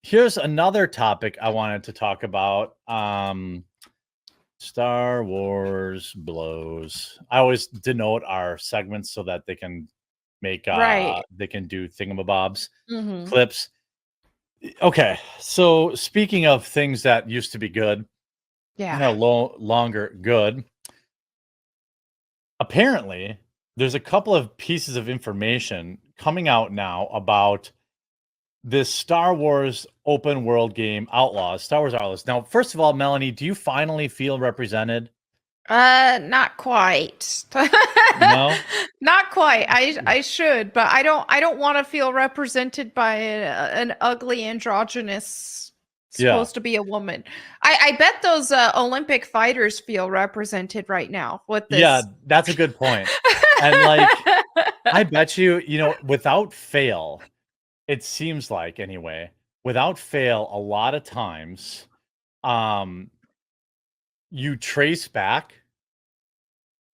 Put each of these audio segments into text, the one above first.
Here's another topic I wanted to talk about. Star Wars blows. I always denote our segments so that they can make Right. they can do thingamabobs Mhm. clips. Okay, so speaking of things that used to be good and Yeah. are longer good, apparently there's a couple of pieces of information coming out now about this Star Wars open world game Outlaws, Star Wars Outlaws. Now, first of all, Melanie, do you finally feel represented? Not quite. No? Not quite. I should, but I don't want to feel represented by an ugly androgynous Yeah. supposed to be a woman. I bet those Olympic fighters feel represented right now with this. Yeah, that's a good point. And like I bet you, without fail, it seems like anyway, without fail, a lot of times you trace back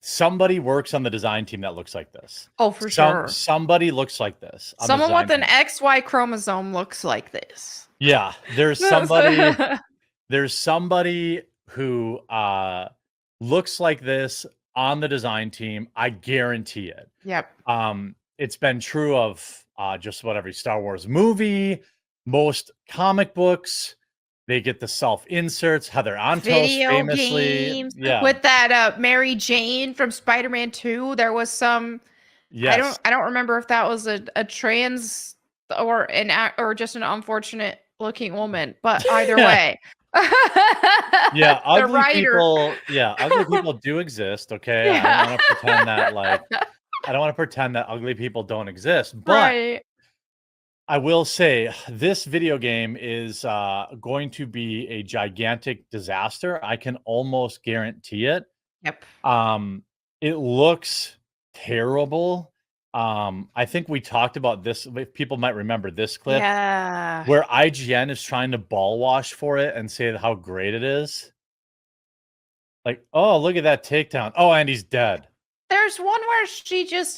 somebody works on the design team that looks like this. Oh, for sure. Somebody looks like this. On the Someone design with an team. XY chromosome looks like this. Yeah, there's somebody who looks like this on the design team. I guarantee it. Yep. It's been true of just about every Star Wars movie, most comic books. They get the self inserts. Heather Antos Video famously, games. yeah, With that Mary Jane from Spider-Man 2, there was some. yes, I don't remember if that was a trans or or just an unfortunate looking woman, but either way. yeah, The ugly writer. people. Yeah, ugly people do exist. Okay, I don't want to pretend that I don't want to pretend that ugly people don't exist, but Right. I will say this video game is going to be a gigantic disaster. I can almost guarantee it. Yep. It looks terrible. I think we talked about this. If people might remember this clip, Yeah. where IGN is trying to ball wash for it and say how great it is. Like, oh, look at that takedown. Oh, and he's dead. There's one where she just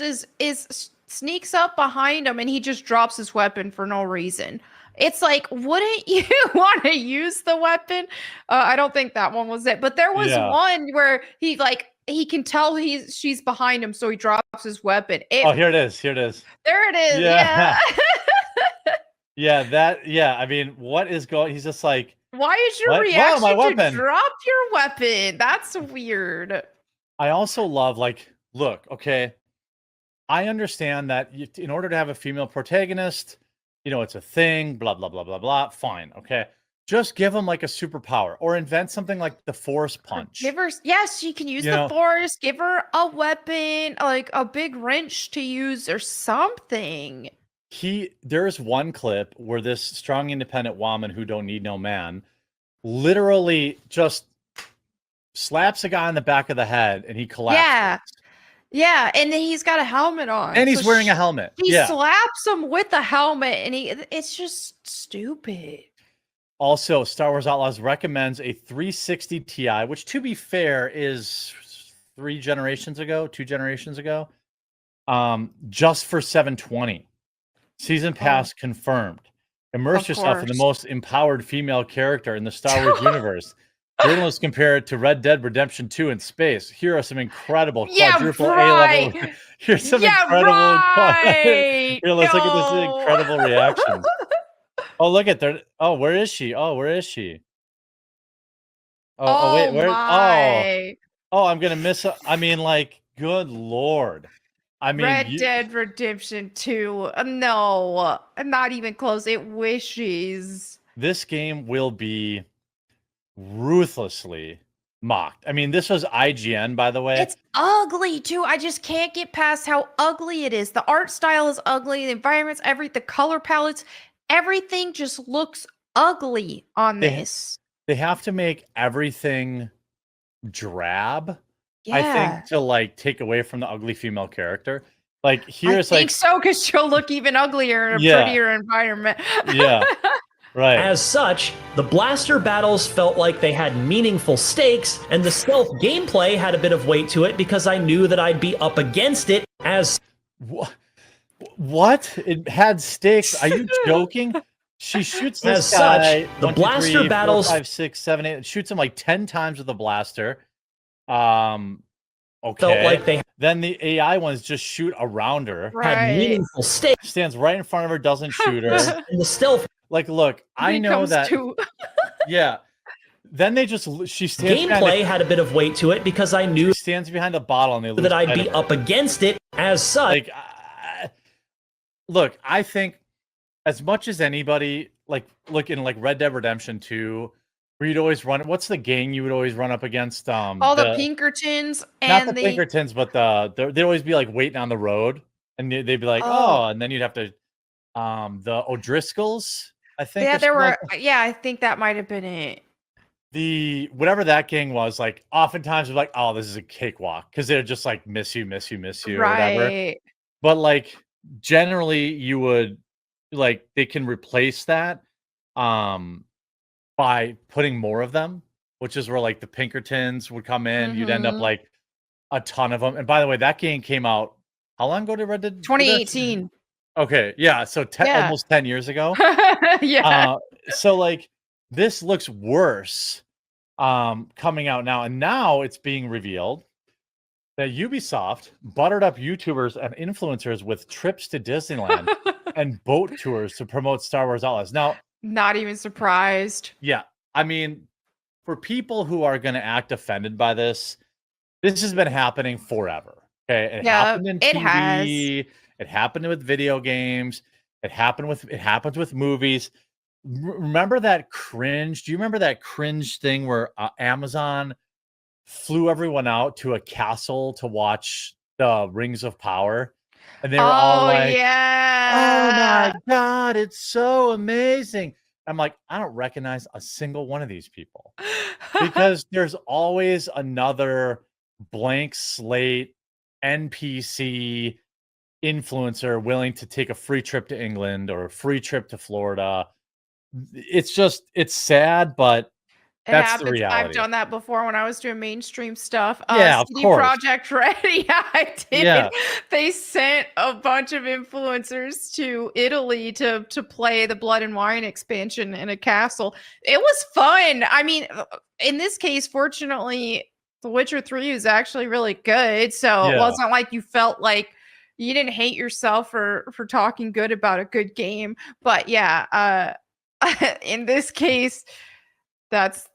sneaks up behind him and he just drops his weapon for no reason. It's like, wouldn't you want to use the weapon? I don't think that one was it, but there was one where he can tell she's behind him, so he drops his weapon. Oh, here it is. Here it is. There it is. Yeah. Yeah. I mean, what is going? He's just like, why is your reaction to drop your weapon? That's weird. I also love, look, okay, I understand that in order to have a female protagonist, it's a thing, blah, blah, blah, blah, blah. Fine. Okay. Just give them a superpower or invent something like the Force Punch. Yes, she can use the Force. Give her a weapon, like a big wrench to use or something. There's one clip where this strong, independent woman who don't need no man literally just slaps a guy on the back of the head and he collapses. Yeah, and then he's got a helmet on. And he's wearing a helmet. He slaps him with the helmet, and it's just stupid. Also, Star Wars Outlaws recommends a 360 Ti, which, to be fair, is 2 generations ago, just for $720. Season pass confirmed. Immerse yourself in the most empowered female character in the Star Wars universe. Journalists compare it to Red Dead Redemption 2 in space. Here are some incredible quadruple A level. Here's some incredible. Here, let's look at this incredible reaction. Oh, look at that. Oh, where is she? Oh, where is she? Oh, wait, where? Oh, I'm gonna miss. I mean, good Lord. I mean, Red Dead Redemption 2. No, not even close. It wishes. This game will be ruthlessly mocked. I mean, this was IGN, by the way. It's ugly too. I just can't get past how ugly it is. The art style is ugly. The environments, the color palettes, everything just looks ugly on this. They have to make everything drab. Yeah. I think to take away from the ugly female character. Here's I think so, because she'll look even uglier in a prettier environment. Yeah. Right. As such, the blaster battles felt like they had meaningful stakes, and the stealth gameplay had a bit of weight to it because I knew that I'd be up against it as... What? It had stakes? Are you joking? She shoots As this such, guy. the 1, 2, blaster 3, 4, battles 5, 6, 7, 8. Shoots him like 10 times with the blaster. Okay. felt like they Then the AI ones just shoot around her. had Right. meaningful stakes, Stands right in front of her, doesn't shoot her. and the stealth Like, look, I know Becomes that. too- Yeah. Then she stands gameplay had a bit of weight to it because I knew she stands behind a bottle and they lose that I'd sight be of her. up against it. As such, Like, look, I think as much as anybody, like, look in like Red Dead Redemption 2, where you'd always run. What's the gang you would always run up against? all the Pinkertons not and the Pinkertons, but they'd always be like waiting on the road, and they'd be like, oh, and then you'd have to, the O'Driscolls, I think. yeah, or there something were. like Yeah, I think that might have been it. the whatever that gang was, like oftentimes we're like, oh, this is a cakewalk because they're just like miss you, or whatever. Right. But like generally you would like they can replace that by putting more of them, which is where like the Pinkertons would come in. You'd end up Mhm. like a ton of them. And by the way, that game came out how long ago did Red Dead? 2018. Okay, yeah, so Yeah. almost 10 years ago. Yeah. So like this looks worse coming out now, and now it's being revealed that Ubisoft buttered up YouTubers and influencers with trips to Disneyland and boat tours to promote Star Wars Outlaws. Now, Not even surprised. yeah, I mean, for people who are going to act offended by this has been happening forever. Okay, it Yeah, happened in it TV. It happened with video games. It happens with movies. Remember that cringe? Do you remember that cringe thing where Amazon flew everyone out to a castle to watch the Rings of Power, and they were all like, yeah. "Oh my god, it's so amazing!" I'm like, I don't recognize a single one of these people because there's always another blank slate NPC influencer willing to take a free trip to England or a free trip to Florida. It's sad, but It that's happens. the reality. I've done that before when I was doing mainstream stuff. Yeah, of CD course. Project Red. Yeah, I did. Yeah. They sent a bunch of influencers to Italy to play the Blood and Wine expansion in a castle. It was fun. I mean, in this case, fortunately, The Witcher 3 is actually really good. So it Yeah. wasn't like you felt like you didn't hate yourself for talking good about a good game. But yeah, in this case, that's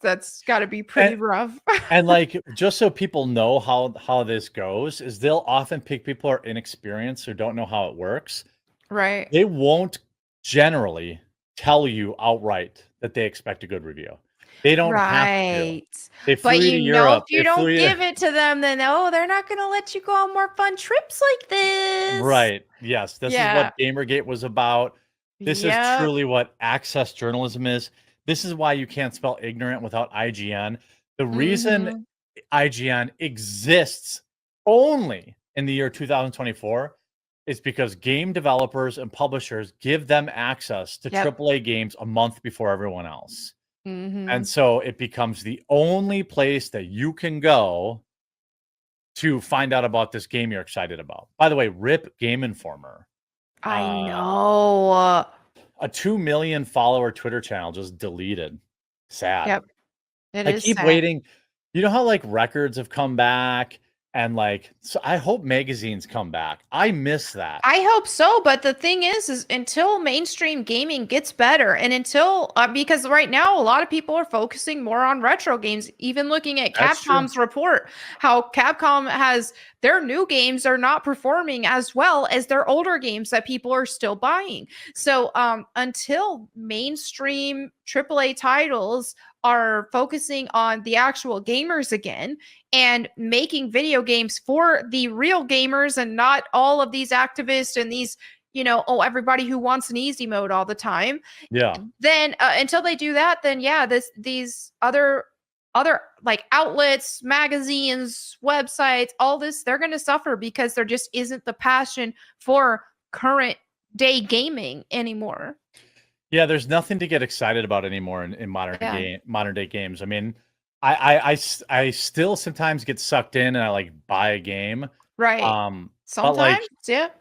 got to be pretty rough. And like, just so people know how this goes, is they'll often pick people who are inexperienced or don't know how it works. Right. They won't generally tell you outright that they expect a good review. They don't have to. They flew But to you know, Europe. if you don't give it to them, then they're not going to let you go on more fun trips like this. Right. Yes. This is what Gamergate was about. This is truly what access journalism is. This is why you can't spell ignorant without IGN. The reason IGN exists only in the year 2024 is because game developers and publishers give them access to AAA games a month before everyone else. And so it becomes the only place that you can go to find out about this game you're excited about. By the way, RIP Game Informer. I know. A 2 million follower Twitter channel just deleted. Sad. Yep. I keep waiting. You know how like records have come back and like, so I hope magazines come back. I miss that. I hope so, but the thing is until mainstream gaming gets better and until because right now a lot of people are focusing more on retro games, even looking at Capcom's report, how Capcom has their new games are not performing as well as their older games that people are still buying. So until mainstream AAA titles are focusing on the actual gamers again and making video games for the real gamers and not all of these activists and these, everybody who wants an easy mode all the time. Yeah. Then until they do that, then these other like outlets, magazines, websites, all this, they're going to suffer because there just isn't the passion for current day gaming anymore. Yeah, there's nothing to get excited about anymore in modern day games. I mean, I still sometimes get sucked in and I like buy a game. Right. But sometimes, like,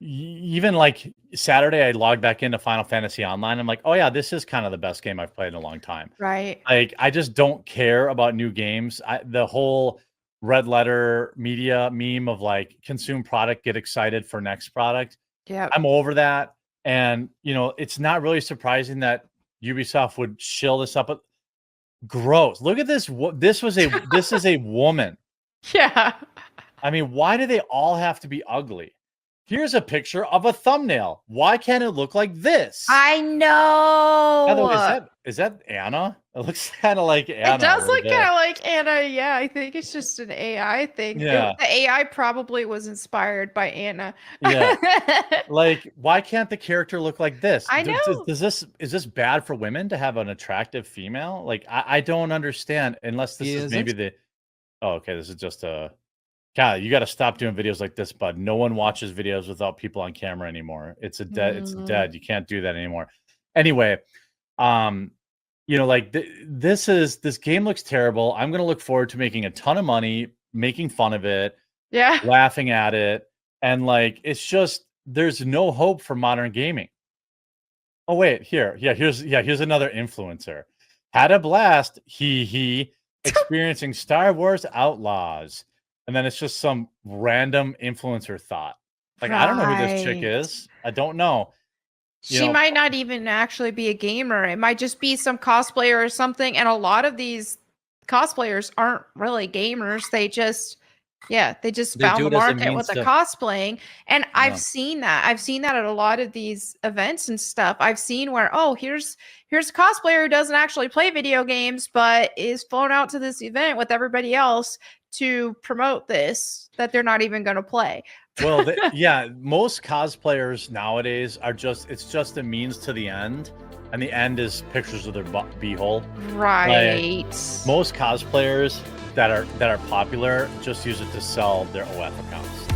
even like Saturday, I logged back into Final Fantasy Online. I'm like, oh yeah, this is kind of the best game I've played in a long time. Right. Like, I just don't care about new games. The whole red letter media meme of like consume product, get excited for next product. Yeah. I'm over that. And it's not really surprising that Ubisoft would shill this up. Gross. Look at this. This is a woman. Yeah. I mean, why do they all have to be ugly? Here's a picture of a thumbnail. Why can't it look like this? I know. By the way, is that Anna? It looks kind of like Anna. It does look kind of like Anna. Yeah, I think it's just an AI thing. Yeah. The AI probably was inspired by Anna. Yeah. Like, why can't the character look like this? I know. Is this bad for women to have an attractive female? Like, I don't understand unless this is maybe the. Oh, okay. This is just a. God, you got to stop doing videos like this, bud. No one watches videos without people on camera anymore. It's dead. You can't do that anymore. Anyway, like this game looks terrible. I'm gonna look forward to making a ton of money, making fun of it, laughing at it, and like it's just there's no hope for modern gaming. Oh wait, here's another influencer. Had a blast, experiencing Star Wars Outlaws. And then it's just some random influencer thought. Like, I don't know who this chick is. I don't know. She might not even actually be a gamer. It might just be some cosplayer or something. And a lot of these cosplayers aren't really gamers. They just found the market with the cosplaying. And I've seen that. I've seen that at a lot of these events and stuff. I've seen where, here's a cosplayer who doesn't actually play video games, but is flown out to this event with everybody else to promote this that they're not even going to play. Well, most cosplayers nowadays it's just a means to the end, and the end is pictures of their beehole. Right. Like, most cosplayers that are popular just use it to sell their OF accounts.